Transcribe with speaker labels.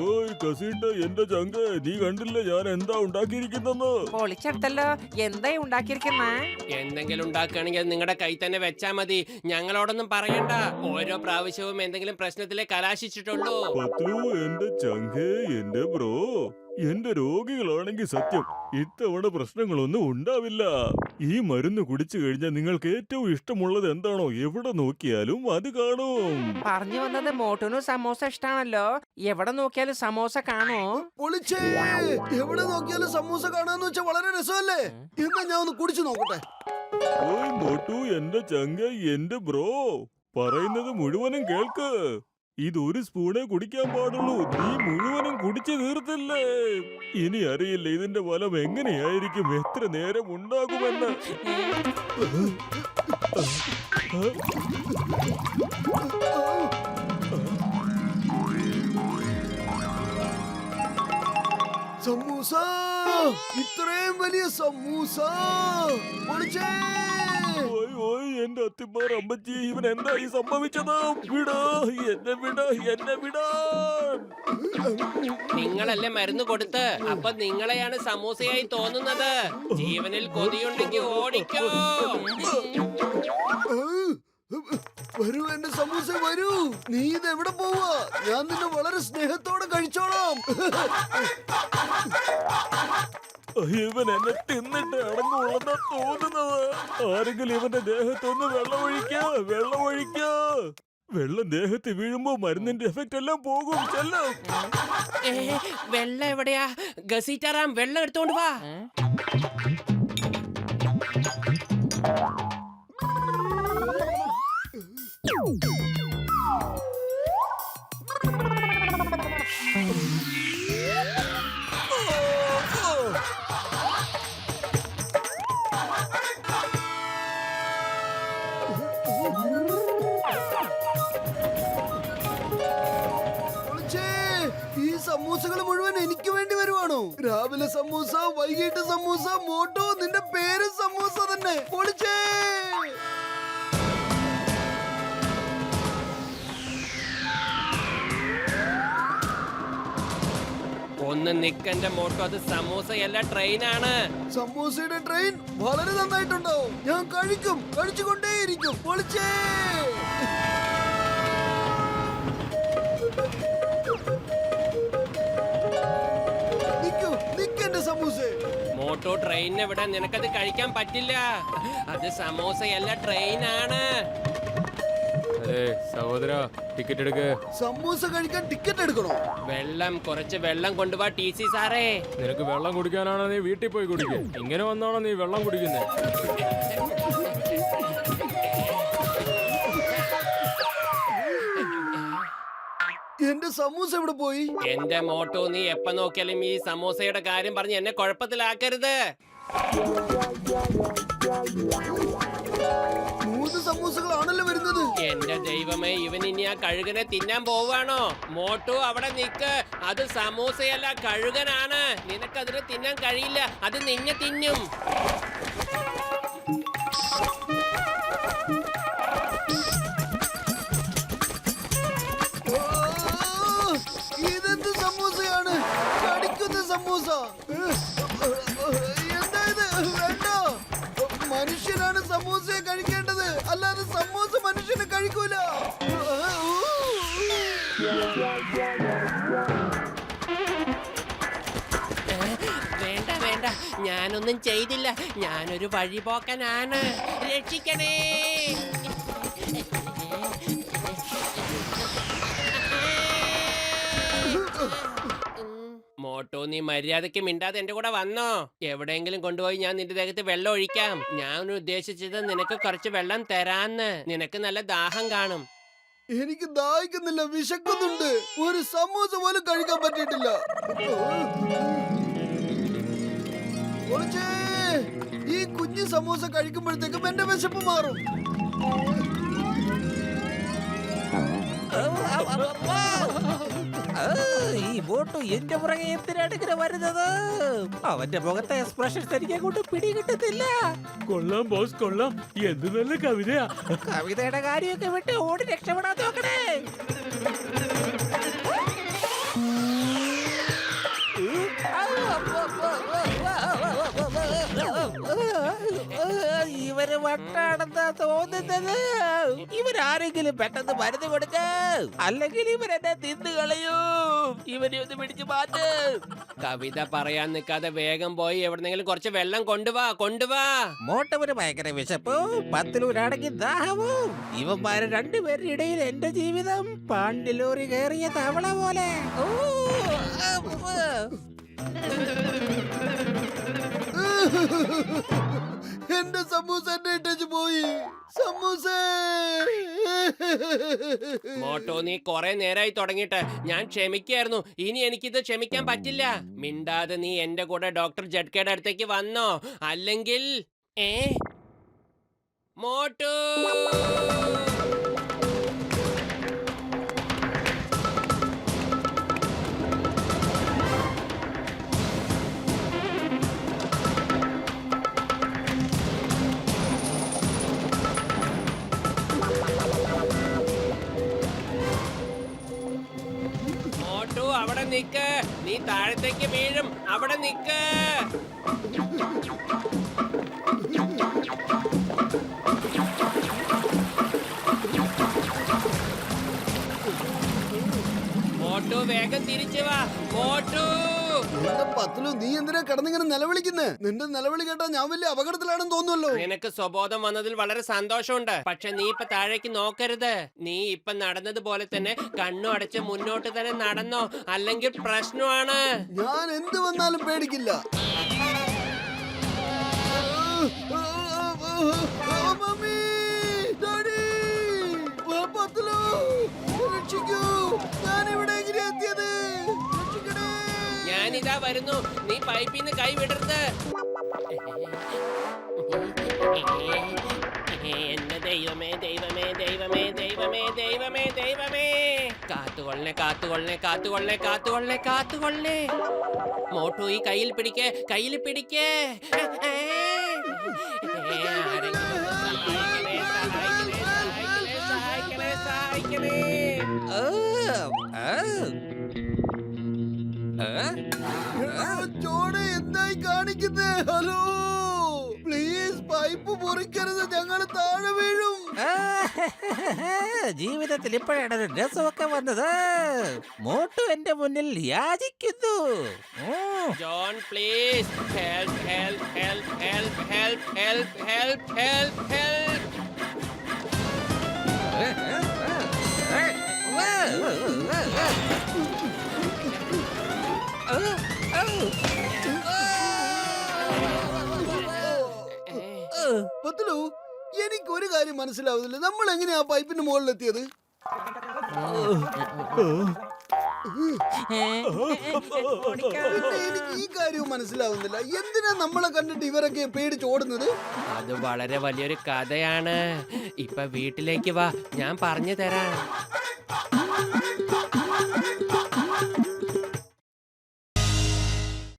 Speaker 1: ഓയ് കസീട്ട, എന്റെ ചങ്ക, നീ കണ്ടില്ല ഞാൻ എന്താ ഉണ്ടാക്കിയിരിക്കുന്നെന്ന്?
Speaker 2: പൊളിച്ചെടുത്തല്ലോ. എന്തായി ഉണ്ടാക്കിയിരിക്കുന്ന?
Speaker 3: എന്തെങ്കിലും ഉണ്ടാക്കുകയാണെങ്കിൽ നിങ്ങളുടെ കൈ തന്നെ വെച്ചാ മതി. ഞങ്ങളോടൊന്നും പറയണ്ട. ഓരോ പ്രാവശ്യവും എന്തെങ്കിലും പ്രശ്നത്തിലെ കലാശിച്ചിട്ടുള്ളൂ.
Speaker 1: പത്ലു, എന്റെ ചങ്കേ, എന്റെ ബ്രോ, എന്റെ രോഗികളാണെങ്കിൽ സത്യം ഇത്തവണ പ്രശ്നങ്ങളൊന്നും ഉണ്ടാവില്ല. ഈ മരുന്ന് കുടിച്ചു കഴിഞ്ഞാൽ നിങ്ങൾക്ക് ഏറ്റവും ഇഷ്ടമുള്ളത് എന്താണോ എവിടെ നോക്കിയാലും അത് കാണും.
Speaker 2: പറഞ്ഞു വന്നത് മോട്ടൂന് സമോസ ഇഷ്ടാണല്ലോ. എവിടെ നോക്കിയാലും സമോസ കാണോ?
Speaker 4: പൊളിച്ചേ, എവിടെ നോക്കിയാലും സമൂസ കാണാന്ന് വെച്ചാൽ വളരെ രസമല്ലേ? എന്നാ ഞാൻ ഒന്ന് കുടിച്ചു നോക്കട്ടെ.
Speaker 1: ഓയ് മോട്ടു, എന്റെ ചങ്ക, എന്റെ ബ്രോ, പറയുന്നത് മുഴുവനും കേൾക്ക്. ഇതൊരു സ്പൂണേ കുടിക്കാൻ പാടുള്ളൂ. നീ മുഴുവനും കുടിച്ചു തീർത്തില്ലേ? ഇനി അറിയില്ല ഇതിന്റെ ഫലം എങ്ങനെയായിരിക്കും, എത്ര നേരം ഉണ്ടാകുമെന്ന്.
Speaker 4: സമൂസ, ഇത്രയും വലിയ സമൂസ. പൊളിച്ചേ,
Speaker 1: ഓയ് ഓയ്, എന്റെ അത്തിമാർ അമ്മച്ചി, ഇവൻ എന്താ ഈ സംഭവിച്ചത്? വിടാ, എന്നെ വിടാ, എന്നെ വിടാ.
Speaker 3: നിങ്ങളല്ലേ മരുന്ന് കൊടുത്ത്, അപ്പൊ നിങ്ങളെയാണ് സമൂസയായി തോന്നുന്നത്. ജീവനിൽ കൊതിയുണ്ടെങ്കിൽ ഓടിക്കോ.
Speaker 4: വരൂ എന്റെ സമൂസ, വരൂ. നീ ഇത് എവിടെ പോവാ? ഞാൻ നിന്നെ വളരെ സ്നേഹത്തോടെ കഴിച്ചോളാം.
Speaker 1: ഇവൻ എന്നെ തിന്നിട്ട് അടങ്ങുള്ളതാ തോന്നുന്നത്. ആരെങ്കിലും ഇവന്റെ ദേഹത്തൊന്ന് വെള്ളമൊഴിക്ക, വെള്ളമൊഴിക്ക. വെള്ളം ദേഹത്ത് വീഴുമ്പോ മരുന്നിന്റെ എഫക്റ്റ് എല്ലാം പോകും. ചെല്ലാം.
Speaker 3: വെള്ളം എവിടെയാ? ഗസീറ്റാറാം, വെള്ളം എടുത്തോണ്ട് വാ.
Speaker 4: ഈ സമൂസകൾ മുഴുവൻ എനിക്ക് വേണ്ടി വരുവാണോ? രാവിലെ സമൂസ, വൈകിട്ട് സമൂസ. മോട്ടോ, നിന്റെ പേര് സമൂസ തന്നെ. പൊളിച്ചേ.
Speaker 3: ഒന്ന് നിക്കന്റെ മോട്ടോ, അത് സമൂസയല്ല, ട്രെയിനാണ്.
Speaker 4: സമൂസയുടെ ട്രെയിൻ വളരെ നന്നായിട്ടുണ്ടാവും. ഞാൻ കഴിക്കും, കഴിച്ചുകൊണ്ടേയിരിക്കും. പൊളിച്ചേ. നിക്കൂ, നിക്കന്റെ സമൂസേ.
Speaker 3: മോട്ടോ, ട്രെയിനിനെ വിടാൻ നിനക്കത് കഴിക്കാൻ പറ്റില്ല. അത് സമൂസയല്ല, ട്രെയിനാണ്.
Speaker 5: സഹോദര, ടിക്കറ്റ് എടുക്ക്.
Speaker 4: സമൂസ കഴിക്കാൻ ടിക്കറ്റ് എടുക്കണോ?
Speaker 3: വെള്ളം, കുറച്ച് വെള്ളം കൊണ്ടുപോവാ ടി സി സാറേ.
Speaker 5: നിനക്ക് വെള്ളം കുടിക്കാനാണോ നീ വീട്ടിൽ പോയി കുടിക്കുക? ഇങ്ങനെ വന്നാണോ നീ വെള്ളം കുടിക്കുന്നത്?
Speaker 4: എന്റെ സമൂസ എവിടെ പോയി?
Speaker 3: എന്റെ മോട്ടോ, നീ എപ്പ നോക്കിയാലും ഈ സമൂസയുടെ കാര്യം പറഞ്ഞ് എന്നെ കുഴപ്പത്തിലാക്കരുത്.
Speaker 4: 3 സമൂസകളാണല്ലോ വരുന്നത്.
Speaker 3: എന്റെ ദൈവമേ, ഇവൻ ഇനി ആ കഴുകനെ തിന്നാൻ പോവാണോ? മോട്ടോ, അവിടെ നിക്ക്. അത് സമൂസയല്ല, കഴുകനാണ്. നിനക്കതിനെ തിന്നാൻ കഴിയില്ല, അത് നിന്നെ തിന്നും.
Speaker 4: ഇതെന്ത് സമൂസയാണ്? കടിക്കുന്ന സമൂസ. എന്താ ഇത്? വേണ്ട, മനുഷ്യനാണ് സമൂസയെ കഴിക്കേണ്ടത്, അല്ലാതെ സമൂസ മനുഷ്യനെ കഴിക്കൂല.
Speaker 3: വേണ്ട വേണ്ട, ഞാനൊന്നും ചെയ്തില്ല. ഞാനൊരു വഴിപോക്കനാണ്. രക്ഷിക്കണേ. മോട്ടോ, നീ മര്യാദയ്ക്ക് മിണ്ടാതെ എന്റെ കൂടെ വന്നോ? എവിടെയെങ്കിലും കൊണ്ടുപോയി ഞാൻ നിന്റെ ദേഹത്ത് വെള്ളം ഒഴിക്കാം. ഞാൻ ഉദ്ദേശിച്ചത് നിനക്ക് കുറച്ച് വെള്ളം തരാന്ന്. നിനക്ക് നല്ല ദാഹം കാണും.
Speaker 4: എനിക്ക് ദാഹിക്കുന്നില്ല, വിശക്കുന്നുണ്ട്. ഒരു സമൂസ പോലും കഴിക്കാൻ പറ്റിയിട്ടില്ല. ഈ കുഞ്ഞു സമൂസ കഴിക്കുമ്പോഴത്തേക്കും എന്റെ വിശപ്പ് മാറും.
Speaker 2: ഈ ബോട്ടു എന്റെ പുറകെ എന്തിനാണ് ഇങ്ങനെ വരുന്നത്? അവന്റെ മുഖത്തെ എക്സ്പ്രഷൻസ് എനിക്ക് കൊണ്ട് പിടികിട്ടുന്നില്ല.
Speaker 5: കൊള്ളാം ബോസ്, കൊള്ളാം. എന്ത് നല്ല കവിതയാ.
Speaker 2: കവിതയുടെ കാര്യമൊക്കെ വിട്ട് ഓടി രക്ഷപ്പെടാൻ നോക്കണേ. വട്ടാണെന്നാ തോന്നുന്നത്. ഇവരാരെങ്കിലും പെട്ടെന്ന് മരുന്ന് കൊടുക്ക, അല്ലെങ്കിൽ ഇവരെന്നെ തിന്നു കളയൂ. ഇവനെ ഒന്ന് പിടിച്ചു മാറ്റ്.
Speaker 3: കവിത പറയാൻ നിൽക്കാതെ വേഗം പോയി എവിടെന്നെങ്കിലും കുറച്ച് വെള്ളം കൊണ്ടുവാ.
Speaker 2: മോട്ടവന് ഭയങ്കര വിശപ്പും പത്തിലൂരാണെങ്കിൽ ദാഹവും. ഇവന്മാര് രണ്ടുപേരുടെ ഇടയിൽ എന്റെ ജീവിതം പാണ്ടിലോറി കയറിയ തവള പോലെ. ഓ,
Speaker 4: എന്റെ സമൂസ എന്നെ ഇട്ടു പോയി. സമൂസ
Speaker 3: മോട്ടോ, നീ കുറെ നേരമായി തുടങ്ങിയിട്ട് ഞാൻ ക്ഷമിക്കായിരുന്നു. ഇനി എനിക്കിത് ക്ഷമിക്കാൻ പറ്റില്ല. മിണ്ടാതെ നീ എന്റെ കൂടെ ഡോക്ടർ ജഡ്കയുടെ അടുത്തേക്ക് വന്നോ, അല്ലെങ്കിൽ മോട്ടോ. അവിടെ നിക്ക്, നീ താഴത്തേക്ക് വീഴും. അവിടെ നിക്ക്. മോട്ടു വേഗം തിരിച്ചു വാ. മോട്ടു,
Speaker 4: പത്തിലു, നീ എന്തിനാ കിടന്നിങ്ങനെ നിലവിളിക്കുന്നേ? നിന്റെ നിലവിളി കേട്ടാ ഞാൻ വലിയ അപകടത്തിലാണെന്ന് തോന്നുമല്ലോ.
Speaker 3: നിനക്ക് സ്വബോധം വന്നതിൽ വളരെ സന്തോഷമുണ്ട്. പക്ഷെ നീ ഇപ്പൊ താഴേക്ക് നോക്കരുത്. നീ ഇപ്പൊ നടന്നതുപോലെ തന്നെ കണ്ണു അടച്ച് മുന്നോട്ട് തന്നെ നടന്നോ, അല്ലെങ്കിൽ പ്രശ്നമാണ്.
Speaker 4: ഞാൻ എന്ത് വന്നാലും പേടിക്കില്ല. മമ്മി, ഡാഡി, പത്തിലു, രക്ഷിക്കൂ. ഞാൻ ഇവിടെ എങ്ങനെ എത്തിയത്?
Speaker 3: ഞാനിതാ വരുന്നു. നീ പൈപ്പിൽ നിന്ന് കൈ വിടരുത്. എന്റെ ദൈവമേ, ദൈവമേ, ദൈവമേ, ദൈവമേ, ദൈവമേ, ദൈവമേ. കാത്തുകൊള്ളേ, കാത്തുകൊള്ളേ, കാത്തുകൊള്ളേ, കാത്തുകൊള്ളേ, കാത്തുകൊള്ളേ. മോട്ടു, ഈ കയ്യിൽ പിടിക്കേ, കയ്യിൽ പിടിക്കേ. സഹായിക്കണേ, സഹായിക്കണേ.
Speaker 4: ചോട് എന്തായി കാണിക്കുന്നേ? ഹലോ, പ്ലീസ് പൈപ്പ് മുറിക്കരുത്, ഞങ്ങള് താഴെ വീഴും.
Speaker 2: ജീവിതത്തിൽ ഇപ്പോഴാണ് ഒരു രസമൊക്കെ വന്നത്. മോട്ടു എന്റെ മുന്നിൽ യാചിക്കുന്നു.
Speaker 3: John, please help, help, help, help, help, help, help, help,
Speaker 4: പത്തിലു, എനിക്കൊരു കാര്യം മനസ്സിലാവുന്നില്ല. നമ്മൾ എങ്ങനെയാ പൈപ്പിന്റെ മുകളിലെത്തിയത്? എനിക്ക് ഈ കാര്യവും മനസ്സിലാവുന്നില്ല. എന്തിനാ നമ്മളെ കണ്ടിട്ട് ഇവരൊക്കെ പേടിച്ച് ഓടുന്നത്?
Speaker 3: അത് വളരെ വലിയൊരു കഥയാണ്. ഇപ്പൊ വീട്ടിലേക്ക് വാ, ഞാൻ പറഞ്ഞു തരാം.